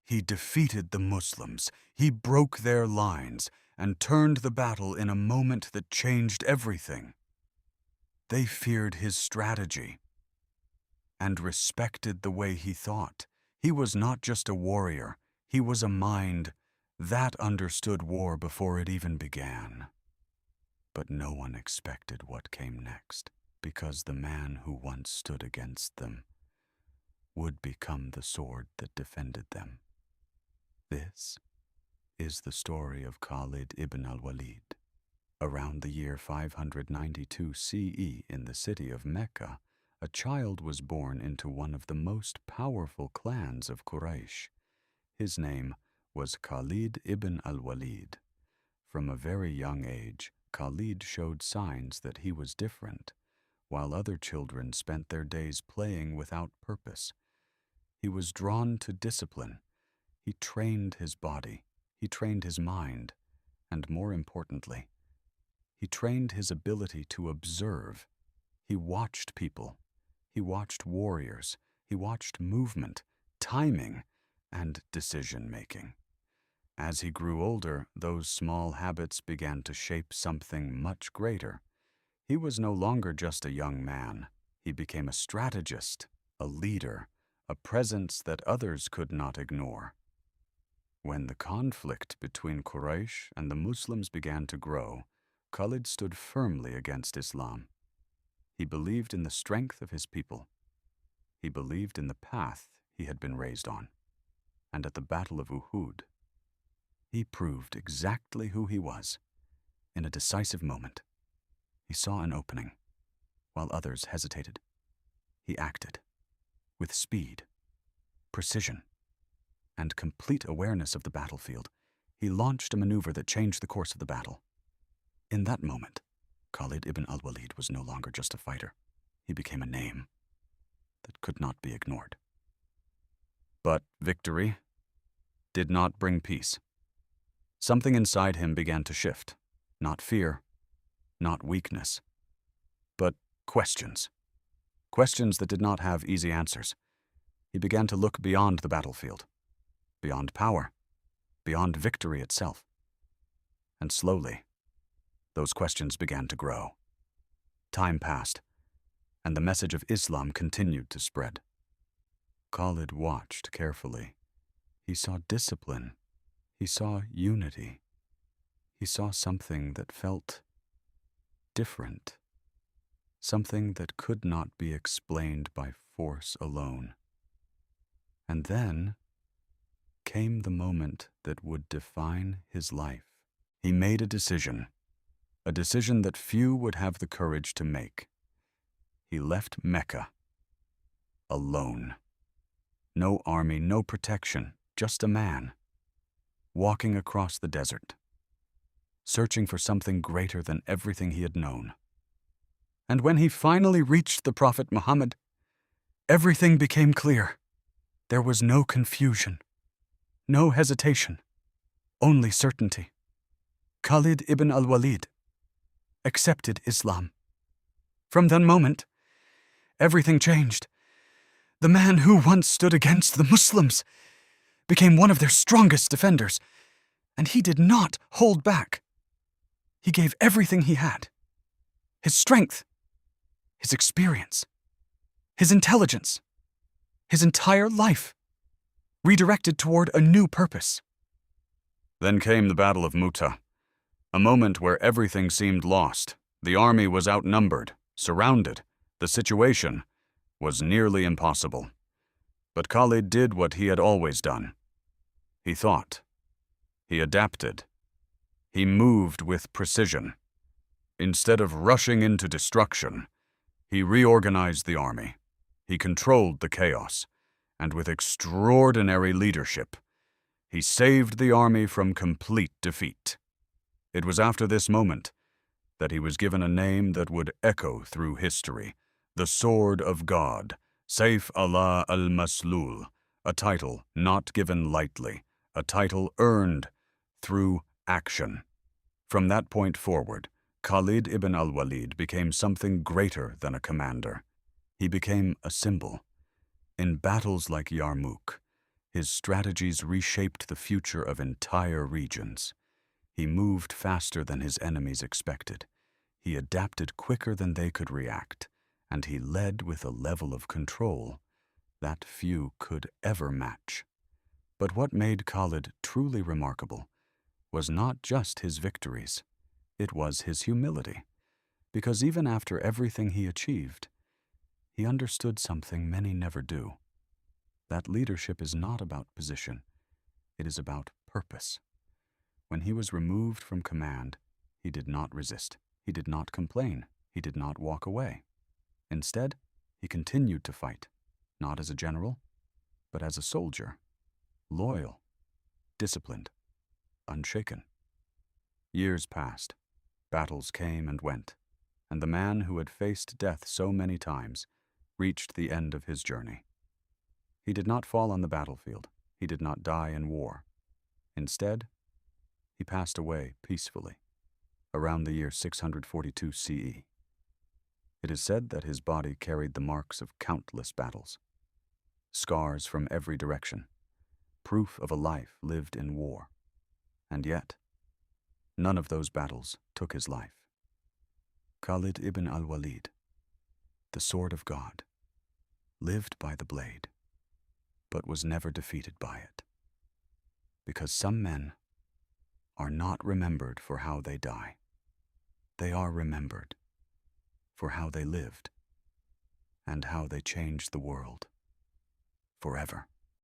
He defeated the Muslims, he broke their lines, and turned the battle in a moment that changed everything. They feared his strategy and respected the way he thought. He was not just a warrior, he was a mind that understood war before it even began. But no one expected what came next, because the man who once stood against them would become the sword that defended them. This is the story of Khalid ibn Al-Walid. Around the year 592 CE in the city of Mecca, a child was born into one of the most powerful clans of Quraysh. His name was Khalid ibn Al-Walid. From a very young age, Khalid showed signs that he was different. While other children spent their days playing without purpose, he was drawn to discipline. He trained his body, he trained his mind, and more importantly, he trained his ability to observe. He watched people, he watched warriors, he watched movement, timing, and decision-making. As he grew older, those small habits began to shape something much greater. He was no longer just a young man. He became a strategist, a leader, a presence that others could not ignore. When the conflict between Quraysh and the Muslims began to grow, Khalid stood firmly against Islam. He believed in the strength of his people. He believed in the path he had been raised on. And at the Battle of Uhud, he proved exactly who he was. In a decisive moment, he saw an opening, while others hesitated. He acted with speed, precision, and complete awareness of the battlefield. He launched a maneuver that changed the course of the battle. In that moment, Khalid ibn Al-Walid was no longer just a fighter. He became a name that could not be ignored. But victory did not bring peace. Something inside him began to shift. Not fear, not weakness, but questions. Questions that did not have easy answers. He began to look beyond the battlefield, beyond power, beyond victory itself. And slowly, those questions began to grow. Time passed, and the message of Islam continued to spread. Khalid watched carefully. He saw discipline. He saw unity. He saw something that felt different, something that could not be explained by force alone. And then came the moment that would define his life. He made a decision that few would have the courage to make. He left Mecca alone. No army, no protection, just a man, walking across the desert, searching for something greater than everything he had known. And when he finally reached the Prophet Muhammad, everything became clear. There was no confusion, no hesitation, only certainty. Khalid ibn Al-Walid accepted Islam. From that moment, everything changed. The man who once stood against the Muslims became one of their strongest defenders, and he did not hold back. He gave everything he had, his strength, his experience, his intelligence, his entire life, redirected toward a new purpose. Then came the Battle of Mu'tah, a moment where everything seemed lost. The army was outnumbered, surrounded. The situation was nearly impossible. But Khalid did what he had always done. He thought. He adapted. He moved with precision. Instead of rushing into destruction, he reorganized the army. He controlled the chaos, and with extraordinary leadership, he saved the army from complete defeat. It was after this moment that he was given a name that would echo through history, the Sword of God, Sayf Allah al-Maslul, a title not given lightly, a title earned through action. From that point forward, Khalid ibn Al-Walid became something greater than a commander. He became a symbol. In battles like Yarmouk, His strategies reshaped the future of entire regions. He moved faster than his enemies expected. He adapted quicker than they could react, and he led with a level of control that few could ever match. But what made Khalid truly remarkable was not just his victories, it was his humility. Because even after everything he achieved, he understood something many never do. That leadership is not about position, it is about purpose. When he was removed from command, he did not resist, he did not complain, he did not walk away. Instead, he continued to fight, not as a general, but as a soldier, loyal, disciplined, unshaken. Years passed, battles came and went, and the man who had faced death so many times reached the end of his journey. He did not fall on the battlefield. He did not die in war. Instead, he passed away peacefully, around the year 642 CE. It is said that his body carried the marks of countless battles, scars from every direction, proof of a life lived in war. And yet, none of those battles took his life. Khalid ibn Al-Walid, the sword of God, lived by the blade, but was never defeated by it. Because some men are not remembered for how they die. They are remembered for how they lived and how they changed the world forever.